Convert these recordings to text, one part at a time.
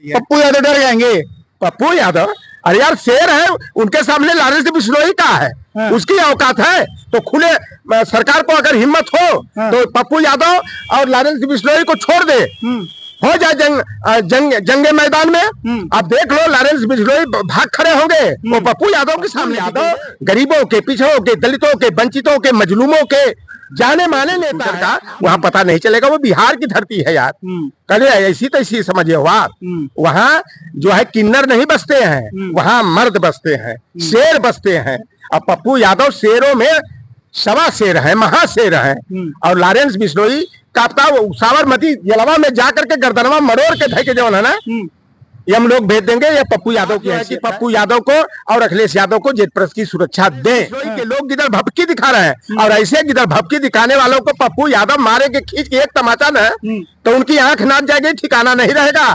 पप्पू यादव डर जाएंगे? पप्पू यादव, अरे यार शेर है, उनके सामने लॉरेंस बिश्नोई का है। हाँ। उसकी औकात है तो खुले सरकार को अगर हिम्मत हो हाँ। तो पप्पू यादव और लॉरेंस बिश्नोई को छोड़ दे, हो जाए जंगे मैदान में। आप देख लो लॉरेंस बिश्नोई भाग खड़े होंगे वो पप्पू यादव के सामने। यादव गरीबों के, पिछड़ों के, दलितों के, वंचितों के, मजलूमों के जाने माने नेता का वहाँ पता नहीं चलेगा। वो बिहार की धरती है यार, कल ऐसी तैसी समझिए आप। वहाँ जो है किन्नर नहीं बसते हैं, वहाँ मर्द बसते हैं, शेर बसते हैं। अब पप्पू यादव शेरों में सवा शेर है, महाशेर है। और लॉरेंस बिश्नोई कापता साबरमती जलवा में जाकर के गर्दनवा मरोड़ के धके जो है ना, ये हम लोग भेज देंगे। ये पप्पू यादव की है, पप्पू यादव को और अखिलेश यादव को जेट प्रेस की सुरक्षा दें। के लोग गिदड़ भपकी दिखा रहे हैं और ऐसे गिदड़ भपकी दिखाने वालों को पप्पू यादव मारे के खींच के एक तमाचा न तो उनकी आंख नाक जाएगी, ठिकाना नहीं रहेगा।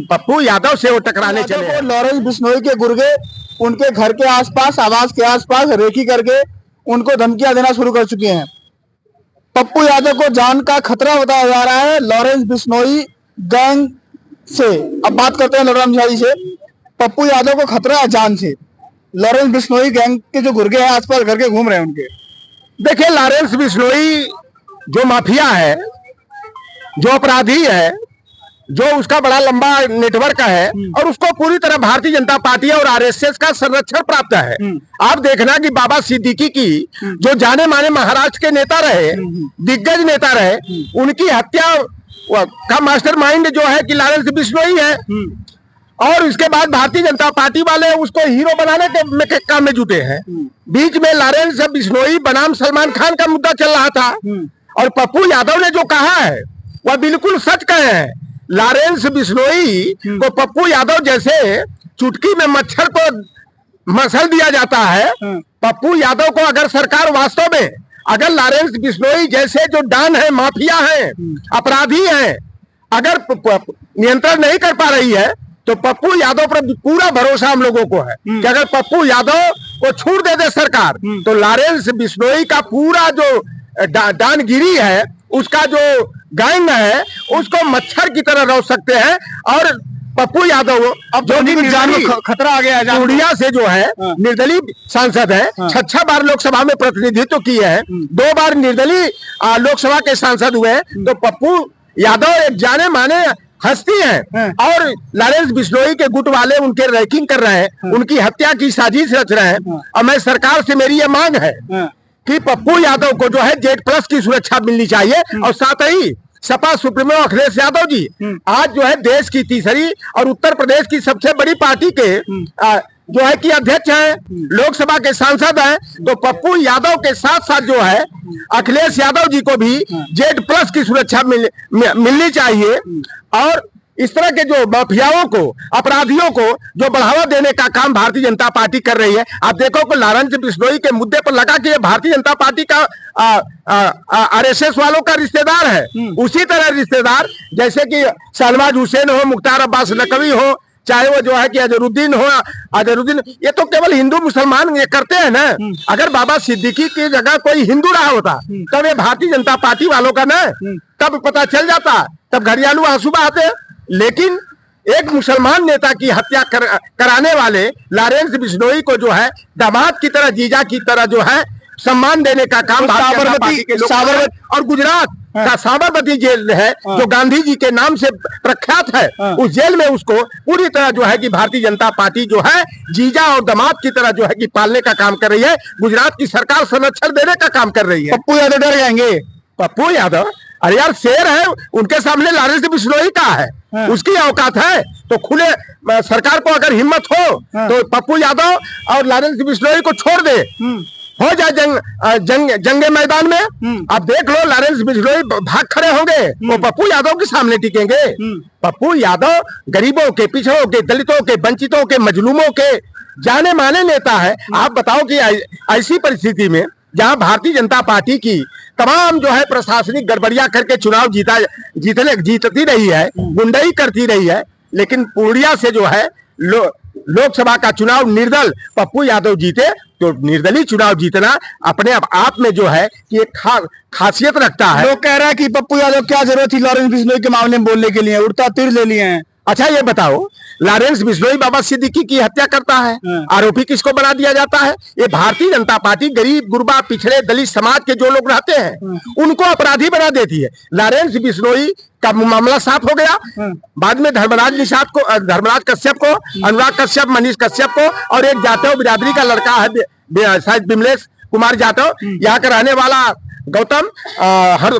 पप्पू यादव से वो टकराने चले। लॉरेंस बिश्नोई के गुर्गे उनके घर के आसपास, आवास के आसपास रेकी करके उनको धमकियां देना शुरू कर चुके हैं। पप्पू यादव को जान का खतरा बताया जा रहा है लॉरेंस बिश्नोई गैंग से। अब बात करते हैं लॉरेंस बिश्नोई से। पप्पू यादव को खतरा है जान से। लॉरेंस बिश्नोई गैंग के जो गुर्गे हैं आसपास करके घूम रहे हैं उनके। देखिए लॉरेंस बिश्नोई जो माफिया है, जो अपराधी है, जो उसका बड़ा लंबा नेटवर्क है और उसको पूरी तरह भारतीय जनता पार्टी और आरएसएस का संरक्षण प्राप्त है। आप देखना कि बाबा सिद्दीकी की जो जाने माने महाराष्ट्र के नेता रहे, दिग्गज नेता रहे, उनकी हत्या का मास्टरमाइंड जो है कि लॉरेंस बिश्नोई है। और इसके बाद भारतीय जनता पार्टी वाले उसको हीरो बनाने के काम में जुटे हैं। बीच में लॉरेंस बिश्नोई बनाम सलमान खान का मुद्दा चल रहा था और पप्पू यादव ने जो कहा है वह बिल्कुल सच कहे हैं। लॉरेंस बिश्नोई को पप्पू यादव जैसे चुटकी में मच्छर को मसल दिया जाता है। पप्पू यादव को अगर सरकार वास्तव में अगर लॉरेंस बिश्नोई जैसे जो डॉन है, माफिया है, अपराधी है, अगर नियंत्रण नहीं कर पा रही है तो पप्पू यादव पर पूरा भरोसा हम लोगों को है कि अगर पप्पू यादव को छूट दे सरकार तो लॉरेंस बिश्नोई का पूरा जो डॉनगिरी है, उसका जो गैंग है, उसको मच्छर की तरह रोक सकते हैं। और पप्पू यादव अब जो कि खतरा आ गया है, उड़िया से जो है निर्दलीय सांसद है, 6 बार लोकसभा में प्रतिनिधित्व किए हैं, 2 बार निर्दलीय लोकसभा के सांसद हुए हैं। तो पप्पू यादव एक जाने माने हस्ती हैं और लॉरेंस बिश्नोई के गुट वाले उनके रैकिंग कर रहे हैं, उनकी हत्या की साजिश रच रहे हैं। और मैं सरकार से मेरी ये मांग है कि पप्पू यादव को जो है जेट प्लस की सुरक्षा मिलनी चाहिए। और साथ ही सपा सुप्रीमो अखिलेश यादव जी आज जो है देश की तीसरी और उत्तर प्रदेश की सबसे बड़ी पार्टी के जो है कि अध्यक्ष हैं, लोकसभा के सांसद हैं। तो पप्पू यादव के साथ साथ जो है अखिलेश यादव जी को भी जेड प्लस की सुरक्षा मिलनी चाहिए। और इस तरह के जो माफियाओं को, अपराधियों को जो बढ़ावा देने का काम भारतीय जनता पार्टी कर रही है। आप देखो कि लॉरेंस बिश्नोई के मुद्दे पर लगा कि ये भारतीय जनता पार्टी का आरएसएस वालों का रिश्तेदार है। उसी तरह रिश्तेदार जैसे कि शहनवाज हुसैन हो, मुख्तार अब्बास नकवी हो, चाहे वो जो है कि अजहरुद्दीन हो, अजहरुद्दीन ये तो केवल हिंदू मुसलमान ये करते हैं ना। अगर बाबा सिद्दीकी की जगह कोई हिंदू रहा होता तब ये भारतीय जनता पार्टी वालों का ना तब पता चल जाता, तब घड़ियालू आंसू बहाते। लेकिन एक मुसलमान नेता की हत्या कराने वाले लॉरेंस बिश्नोई को जो है दामाद की तरह, जीजा की तरह जो है सम्मान देने का काम साबरमती और गुजरात का साबरमती जेल है जो गांधी जी के नाम से प्रख्यात है, उस जेल में उसको पूरी तरह जो है कि भारतीय जनता पार्टी जो है जीजा और दामाद की तरह जो है कि पालने का काम कर रही है। गुजरात की सरकार संरक्षण देने का काम कर रही है। पप्पू यादव डर जाएंगे? पप्पू यादव, अरे यार शेर है, उनके सामने लॉरेंस बिश्नोई का है, उसकी औकात है तो खुले सरकार को अगर हिम्मत हो तो पप्पू यादव और लॉरेंस बिश्नोई को छोड़ दे, हो जाए जंगे मैदान में। आप देख लो लॉरेंस बिश्नोई भाग खड़े होंगे वो पप्पू यादव के सामने टिकेंगे। पप्पू यादव गरीबों के, पिछड़ों के, दलितों के, वंचितों के, मजलूमों के जाने माने नेता है। आप बताओ कि ऐसी परिस्थिति में जहां भारतीय जनता पार्टी की तमाम जो है प्रशासनिक गड़बड़ियां करके चुनाव जीतती रही है, गुंडाई करती रही है, लेकिन पूर्णिया से जो है लोकसभा का चुनाव निर्दल पप्पू यादव जीते। तो निर्दलीय चुनाव जीतना अपने आप में जो है कि एक खासियत रखता है। लोग कह रहे हैं कि पप्पू यादव क्या जरूरत थी लॉरेंस बिश्नोई के मामले में बोलने के लिए, उड़ता तीर ले लिए हैं। अच्छा ये बताओ, लॉरेंस बिश्नोई बाबा सिद्दीकी की हत्या करता है, आरोपी किसको बना दिया जाता है? ये भारतीय जनता पार्टी गरीब गुरबा पिछड़े दलित समाज के जो लोग रहते हैं उनको अपराधी बना देती है। लॉरेंस बिश्नोई का मामला साफ हो गया, बाद में धर्मराज कश्यप को, अनुराग कश्यप, मनीष कश्यप को और एक जाटव बिरादरी का लड़का है शायद विमलेश कुमार जाटव, यहाँ का रहने वाला गौतम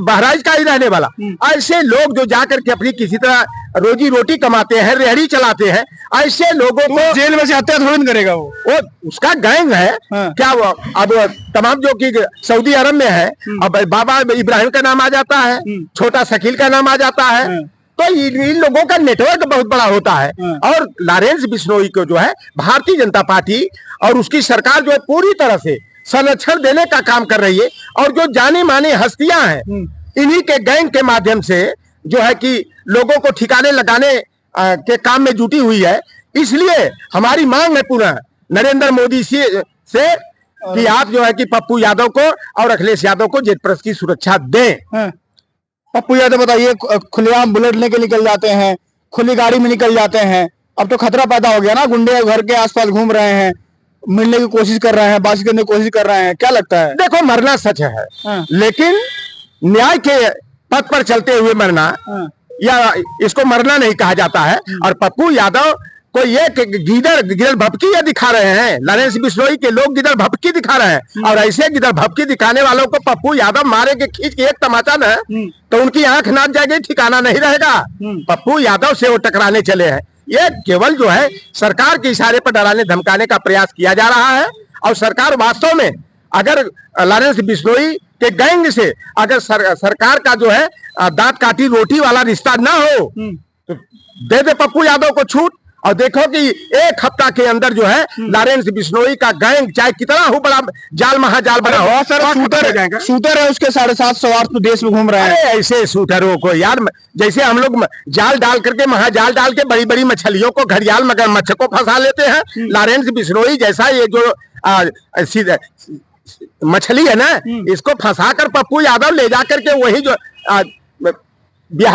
बहराइच का ही रहने वाला, ऐसे लोग जो जाकर के अपनी किसी तरह रोजी रोटी कमाते हैं, रेहड़ी चलाते हैं, ऐसे लोगों को जेल में से हत्या थोड़ी करेगा वो उसका गैंग है। क्या वो अब तमाम जो कि सऊदी अरब में है, अब बाबा इब्राहिम का नाम आ जाता है, छोटा शकील का नाम आ जाता है, तो इन लोगों का नेटवर्क बहुत बड़ा होता है। और लॉरेंस बिश्नोई को जो है भारतीय जनता पार्टी और उसकी सरकार जो है पूरी तरह से संरक्षण देने का काम कर रही है, और जो जाने माने हस्तियां हैं इन्हीं के गैंग के माध्यम से जो है कि लोगों को ठिकाने लगाने के काम में जुटी हुई है। इसलिए हमारी मांग है पुनः नरेंद्र मोदी से कि आप जो है कि पप्पू यादव को और अखिलेश यादव को जेट प्रेस की सुरक्षा दें। पप्पू यादव बताइए, खुलेआम बुलेट लेके निकल जाते हैं, खुली गाड़ी में निकल जाते हैं, अब तो खतरा पैदा हो गया ना, गुंडे घर के आसपास घूम रहे हैं, मिलने की कोशिश कर रहे हैं, बातचीत करने की कोशिश कर रहे हैं, क्या लगता है? देखो मरना सच है, लेकिन न्याय के पथ पर चलते हुए मरना या इसको मरना नहीं कहा जाता है। और पप्पू यादव को ये गिदड़ भपकी ये दिखा रहे हैं, लॉरेंस बिश्नोई के लोग गिदड़ भपकी दिखा रहे हैं, और ऐसे गिदड़ भपकी दिखाने वालों को पप्पू यादव मारे के खींच के एक तमाचा न तो उनकी आंख नाच जाएगी, ठिकाना नहीं रहेगा। पप्पू यादव से वो टकराने चले हैं, ये केवल जो है सरकार के इशारे पर डराने धमकाने का प्रयास किया जा रहा है। और सरकार वास्तव में अगर लॉरेंस बिश्नोई के गैंग से अगर सरकार का जो है दांत काटी रोटी वाला रिश्ता ना हो तो दे दे पप्पू यादव को छूट, और देखो कि एक हफ्ता के अंदर जो है लॉरेंस बिश्नोई का गैंग चाहे कितना हो बड़ा जाल महाजाल बना हो, बहुत सारे शूटर है उसके 750 सवार तो देश में घूम रहे हैं। ऐसे शूटरों को यार, जैसे हम लोग जाल डाल करके महाजाल डाल के बड़ी बड़ी मछलियों को घड़ियाल मगरमच्छ को फंसा लेते हैं, लॉरेंस बिश्नोई जैसा ये जो मछली है ना, इसको फंसा कर पप्पू यादव ले जाकर के वही जो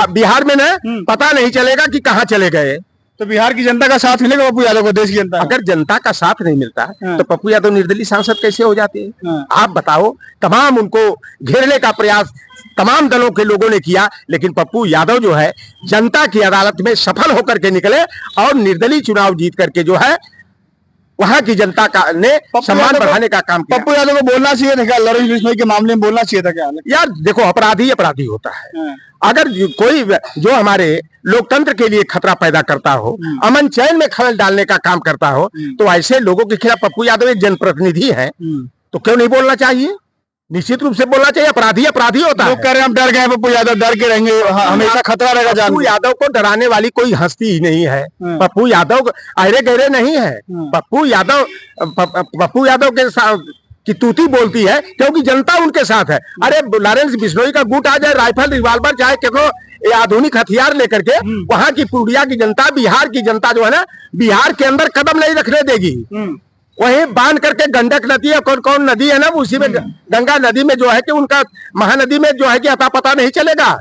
बिहार में ना पता नहीं चलेगा कि कहाँ चले गए। तो बिहार की जनता का साथ मिलेगा पप्पू यादव को? देश की जनता अगर जनता का साथ नहीं मिलता तो पप्पू यादव निर्दलीय सांसद कैसे हो जाते हैं? आप बताओ। तमाम उनको घेरने का प्रयास तमाम दलों के लोगों ने किया, लेकिन पप्पू यादव जो है जनता की अदालत में सफल होकर के निकले और निर्दलीय चुनाव जीत करके जो है वहां की जनता का ने सम्मान बढ़ाने का काम किया। पप्पू यादव को बोलना चाहिए था क्या? लॉरेंस बिश्नोई के मामले में बोलना चाहिए था क्या? यार देखो, अपराधी अपराधी होता है। अगर कोई जो हमारे लोकतंत्र के लिए खतरा पैदा करता हो, अमन चैन में खलल डालने का काम करता हो, तो ऐसे लोगों के खिलाफ पप्पू यादव एक जनप्रतिनिधि है, तो क्यों नहीं बोलना चाहिए? निश्चित रूप से बोलना चाहिए। अपराधी अपराधी होता है। लोग कह रहे हैं हम डर गए, पप्पू यादव डर के रहेंगे, हमेशा खतरा रहेगा। पप्पू यादव को डराने वाली कोई हस्ती ही नहीं है। पप्पू यादव अरे गहरे नहीं है। पप्पू यादव के साथ की तूती बोलती है क्योंकि जनता उनके साथ है। अरे लॉरेंस बिश्नोई का गुट आ जाए, राइफल रिवाल्वर चाहे क्यों आधुनिक हथियार लेकर के, वहां की पूर्णिया की जनता, बिहार की जनता जो है ना, बिहार के अंदर कदम नहीं रखने देगी। वहीं बांध करके गंडक नदी है, कौन कौन नदी है ना, उसी में गंगा नदी में जो है कि उनका महानदी में जो है कि अता पता नहीं चलेगा।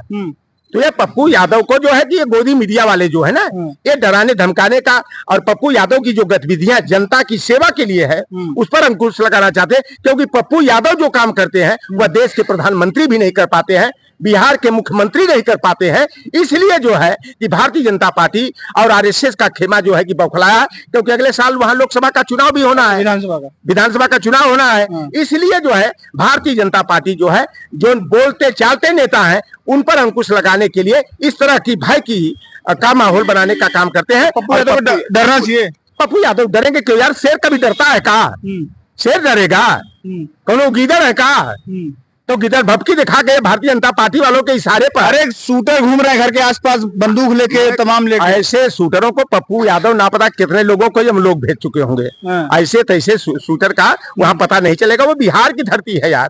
तो ये पप्पू यादव को जो है कि ये गोदी मीडिया वाले जो है ना, ये डराने धमकाने का, और पप्पू यादव की जो गतिविधियां जनता की सेवा के लिए है उस पर अंकुश लगाना चाहते हैं, क्योंकि पप्पू यादव जो काम करते हैं वह देश के प्रधानमंत्री भी नहीं कर पाते हैं, बिहार के मुख्यमंत्री नहीं कर पाते हैं। इसलिए जो है कि भारतीय जनता पार्टी और आरएसएस का खेमा जो है कि बौखलाया है, क्योंकि अगले साल वहां लोकसभा का चुनाव भी होना है, विधानसभा का चुनाव होना है। इसलिए जो है भारतीय जनता पार्टी जो है, जो बोलते चालते नेता है, उन पर अंकुश लगाने के लिए इस तरह की भय की का माहौल बनाने का काम करते हैं। पप्पू यादव को डरना चाहिए। पप्पू यादव डरेंगे क्यों यार? शेर कभी डरता है का? शेर डरेगा? कौन गीदड़ है का? तो गिदड़ भपकी दिखा के भारतीय जनता पार्टी वालों के इशारे पर अरे शूटर घूम रहे हैं घर के आसपास, बंदूक लेके तमाम लेके। ऐसे शूटरों को पप्पू यादव ना पता कितने लोगों को हम लोग भेज चुके होंगे। ऐसे तैसे शूटर का वहाँ पता नहीं चलेगा। वो बिहार की धरती है यार,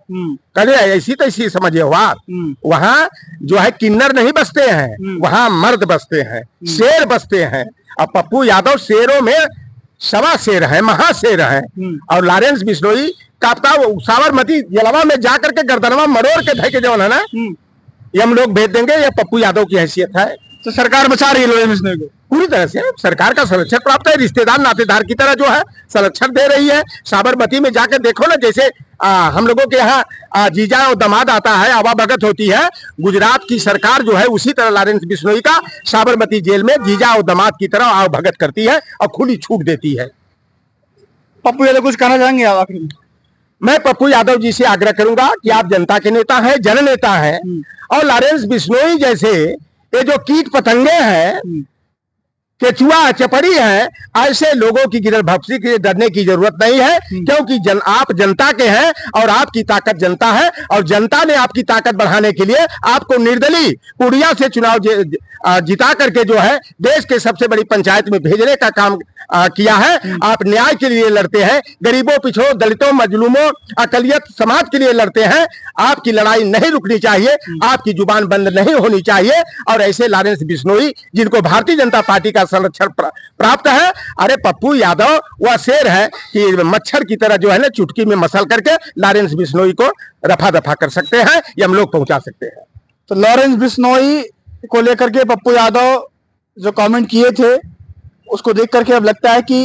कभी ऐसी तैसी समझिए। वहाँ जो है किन्नर नहीं बसते हैं, वहाँ मर्द बसते हैं, शेर बसते हैं। अब पप्पू यादव शेरों में सवा शेर है, महाशेर है। और लॉरेंस बिश्नोई कापता साबरमती जलवा में जाकर के गर्दनवा मरोड़ के धके जो है ना, ये हम लोग भेज देंगे। ये पप्पू यादव की हैसियत है। तो सरकार बचा रही है लॉरेंस बिश्नोई को? पूरी तरह से सरकार का संरक्षण प्राप्त है, रिश्तेदार नातेदार की तरह जो है संरक्षण दे रही है। साबरमती में जाकर देखो ना, जैसे हम लोगों के यहाँ जीजा और दामाद आता है, आवाभगत होती है, गुजरात की सरकार जो है उसी तरह लॉरेंस बिश्नोई का साबरमती जेल में जीजा और दामाद की तरह आवाभगत करती है और खुली छूट देती है। पप्पू यादव कुछ कहना चाहेंगे आप आखिर में? मैं पप्पू यादव जी से आग्रह करूंगा कि आप जनता के नेता हैं, जननेता हैं, और लॉरेंस बिश्नोई जैसे ये जो कीट पतंगे हैं, केचुआ चपड़ी है, ऐसे लोगों की गिरफ्तारी के डरने की जरूरत नहीं है, क्योंकि आप जनता के हैं और आपकी ताकत जनता है, और जनता ने आपकी ताकत बढ़ाने के लिए आपको निर्दलीय कुड़िया से चुनाव जिता करके जो है देश के सबसे बड़ी पंचायत में भेजने का काम किया है। आप न्याय के लिए लड़ते हैं, गरीबों, पिछड़ों, दलितों, मजलूमों, अकलियत समाज के लिए लड़ते हैं। आपकी लड़ाई नहीं रुकनी चाहिए, आपकी जुबान बंद नहीं होनी चाहिए। और ऐसे लॉरेंस बिश्नोई जिनको भारतीय जनता पार्टी का संरक्षण प्राप्त है, अरे पप्पू यादव वह शेर है कि मच्छर की तरह जो है ना चुटकी में मसल करके लॉरेंस बिश्नोई को रफा दफा कर सकते हैं, या हम लोग पहुंचा सकते हैं। तो लॉरेंस बिश्नोई को लेकर के पप्पू यादव जो कमेंट किए थे, उसको देख करके अब लगता है कि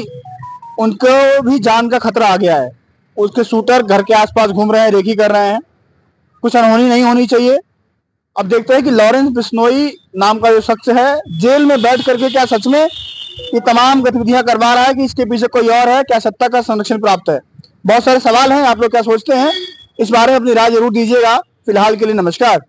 उनको भी जान का खतरा आ गया है। उसके शूटर घर के आसपास घूम रहे हैं, रेकी कर रहे हैं, कुछ अनहोनी नहीं होनी चाहिए। अब देखते हैं कि लॉरेंस बिश्नोई नाम का जो शख्स है जेल में बैठ करके क्या सच में ये तमाम गतिविधियां करवा रहा है कि इसके पीछे कोई और है, क्या सत्ता का संरक्षण प्राप्त है। बहुत सारे सवाल हैं, आप लोग क्या सोचते हैं इस बारे में अपनी राय जरूर दीजिएगा। फिलहाल के लिए नमस्कार।